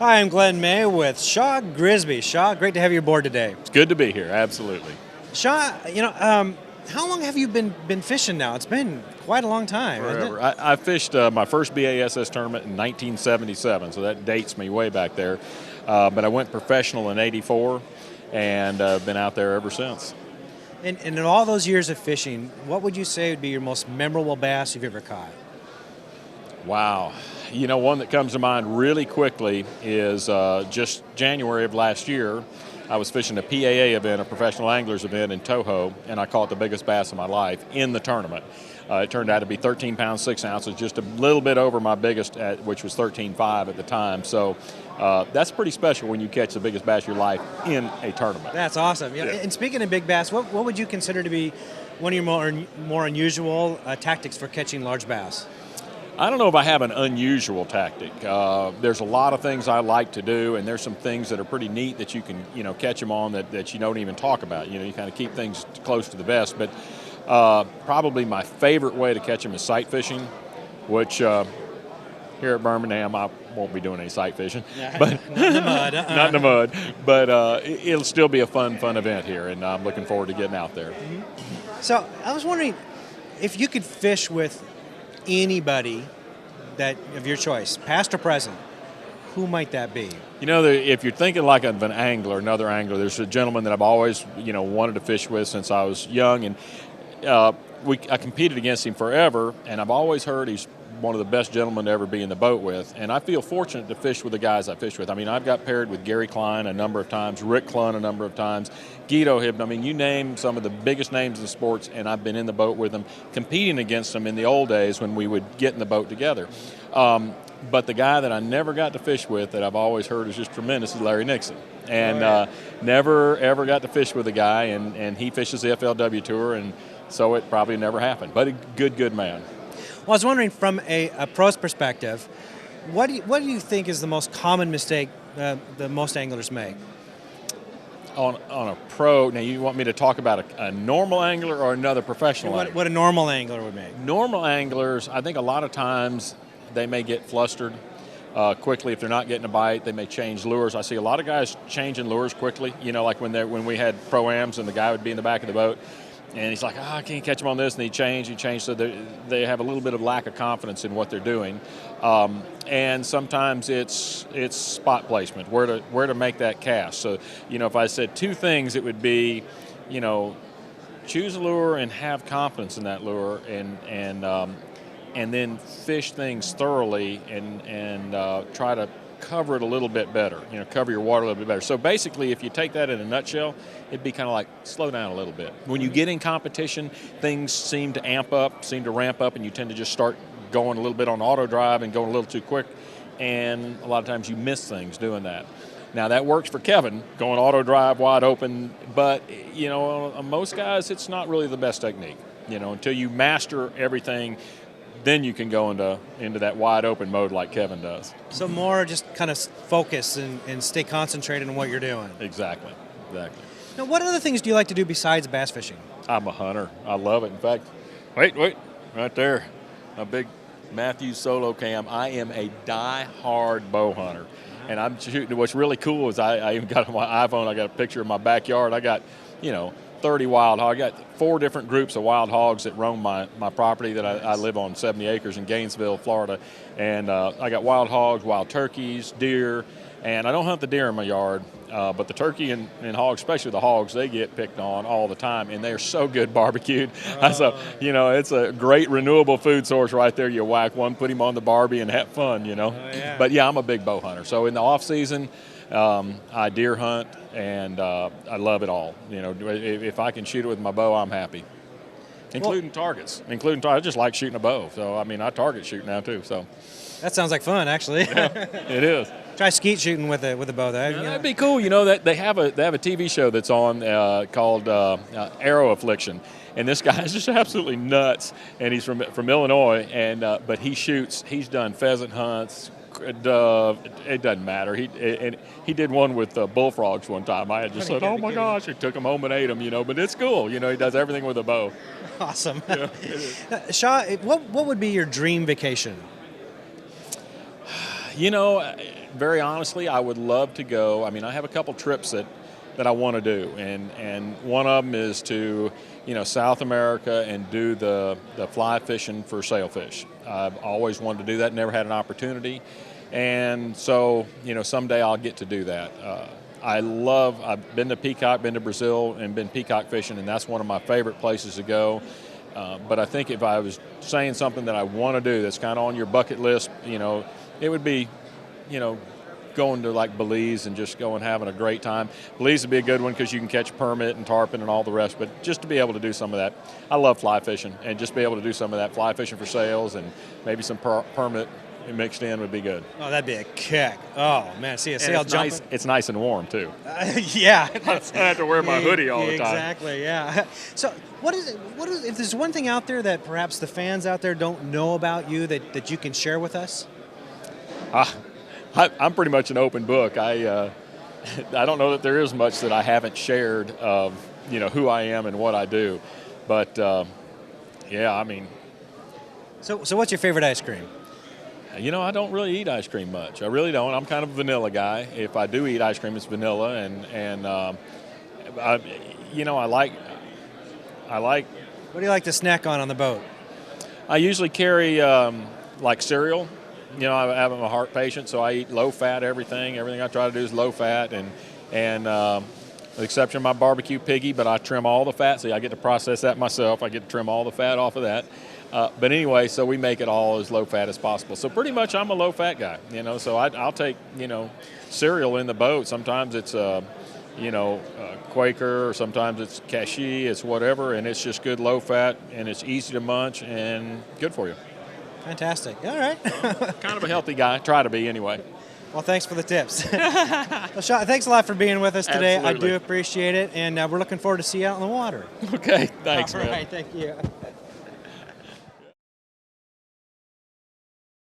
Hi, I'm Glenn May with Shaw Grigsby. Shaw, great to have you aboard today. It's good to be here, absolutely. Shaw, how long have you been fishing now? It's been quite a long time, hasn't Forever. it? I fished my first BASS tournament in 1977, so that dates me way back there. But I went professional in '84 and been out there ever since. And in all those years of fishing, what would you say would be your most memorable bass you've ever caught? Wow. You know, one that comes to mind really quickly is just January of last year. I was fishing a PAA event, a professional anglers event in Toho, and I caught the biggest bass of my life in the tournament. It turned out to be 13 pounds, 6 ounces, just a little bit over my biggest, which was 13.5 at the time. So that's pretty special when you catch the biggest bass of your life in a tournament. That's awesome. Yeah. And speaking of big bass, what would you consider to be one of your more unusual tactics for catching large bass? I don't know if I have an unusual tactic. There's a lot of things I like to do, and there's some things that are pretty neat that you can, catch them on that you don't even talk about. You kind of keep things close to the vest. But probably my favorite way to catch them is sight fishing, which here at Birmingham I won't be doing any sight fishing, but Not in the mud. not in the mud. But it'll still be a fun event here, and I'm looking forward to getting out there. So I was wondering if you could fish with anybody that of your choice, past or present, who might that be? If you're thinking like of an angler, another angler, there's a gentleman that I've always, wanted to fish with since I was young, and I competed against him forever, and I've always heard he's one of the best gentlemen to ever be in the boat with, and I feel fortunate to fish with the guys I fish with. I mean, I've got paired with Gary Klein a number of times, Rick Clunn a number of times, Guido Hibben. I mean, you name some of the biggest names in the sports, and I've been in the boat with them, competing against them in the old days when we would get in the boat together. But the guy that I never got to fish with that I've always heard is just tremendous is Larry Nixon. And never, ever got to fish with a guy, and he fishes the FLW Tour, and so it probably never happened. But a good man. Well, I was wondering from a pro's perspective, what do you think is the most common mistake that most anglers make? On a pro, now you want me to talk about a normal angler or another professional angler? What a normal angler would make. Normal anglers, I think a lot of times they may get flustered quickly if they're not getting a bite. They may change lures. I see a lot of guys changing lures quickly. Like when we had pro-ams and the guy would be in the back of the boat, and he's like, I can't catch him on this, and he changed. So they have a little bit of lack of confidence in what they're doing. And sometimes it's spot placement, where to make that cast. So, if I said two things, it would be, choose a lure and have confidence in that lure, and then fish things thoroughly and try to cover it a little bit better, cover your water a little bit better. So basically, if you take that in a nutshell, it'd be kind of like slow down a little bit. When you get in competition, things seem to ramp up, and you tend to just start going a little bit on auto drive and going a little too quick, and a lot of times you miss things doing that. Now that works for Kevin, going auto drive wide open, but on most guys, it's not really the best technique. Until you master everything, then you can go into that wide open mode like Kevin does. So more just kind of focus and stay concentrated on what you're doing. Exactly. Now, what other things do you like to do besides bass fishing? I'm a hunter. I love it. In fact, wait, right there, a big Matthews solo cam. I am a die-hard bow hunter, and I'm shooting. What's really cool is I even got on my iPhone. I got a picture of my backyard. I got 30 wild hogs. I got 4 different groups of wild hogs that roam my property that I live on 70 acres in Gainesville, Florida. And I got wild hogs, wild turkeys, deer, and I don't hunt the deer in my yard, but the turkey and hogs, especially the hogs, they get picked on all the time, and they're so good barbecued. So, it's a great renewable food source right there. You whack one, put him on the Barbie, and have fun, yeah. But yeah, I'm a big bow hunter. So in the off season, I deer hunt, and I love it all. If I can shoot it with my bow, I'm happy. Including targets. I just like shooting a bow. So I target shoot now too. So that sounds like fun, actually. Yeah, it is. Try skeet shooting with a bow. That'd be cool. That they have a TV show that's on called Arrow Affliction, and this guy is just absolutely nuts. And he's from Illinois, and but he shoots. He's done pheasant hunts. It doesn't matter. He did one with bullfrogs one time. I had just said, "Oh my gosh!" He took him home and ate them. But it's cool. He does everything with a bow. Awesome. Yeah, it is. Shaw, what would be your dream vacation? very honestly, I would love to go. I mean, I have a couple trips that I want to do, and one of them is to, South America and do the fly fishing for sailfish. I've always wanted to do that, never had an opportunity, and so, someday I'll get to do that. I've been to Peacock, been to Brazil, and been peacock fishing, and that's one of my favorite places to go. But I think if I was saying something that I want to do that's kind of on your bucket list, it would be, going to like Belize and just going having a great time. Belize would be a good one because you can catch permit and tarpon and all the rest, but just to be able to do some of that. I love fly fishing, and just be able to do some of that fly fishing for sales and maybe some permit mixed in would be good. Oh, that'd be a kick. Oh, man, see a sail jumping. Nice, it's nice and warm, too. Yeah. I don't have to wear my hoodie all the time. Exactly, yeah. So what is if there's one thing out there that perhaps the fans out there don't know about you that you can share with us? I'm pretty much an open book. I don't know that there is much that I haven't shared of, who I am and what I do. But, yeah, I mean. So what's your favorite ice cream? I don't really eat ice cream much. I really don't. I'm kind of a vanilla guy. If I do eat ice cream, it's vanilla, and I like. What do you like to snack on the boat? I usually carry like cereal. I'm a heart patient, so I eat low-fat everything. Everything I try to do is low-fat, and with the exception of my barbecue piggy, but I trim all the fat, so I get to process that myself. I get to trim all the fat off of that. But anyway, so we make it all as low-fat as possible. So pretty much I'm a low-fat guy, so I'll take, cereal in the boat. Sometimes it's, Quaker, or sometimes it's cashew, it's whatever, and it's just good low-fat, and it's easy to munch and good for you. Fantastic. All right. Kind of a healthy guy. Try to be anyway. Well, thanks for the tips. Well, Shaw, thanks a lot for being with us today. Absolutely. I do appreciate it, and we're looking forward to see you out on the water. Okay. Thanks, All man. right. Thank you.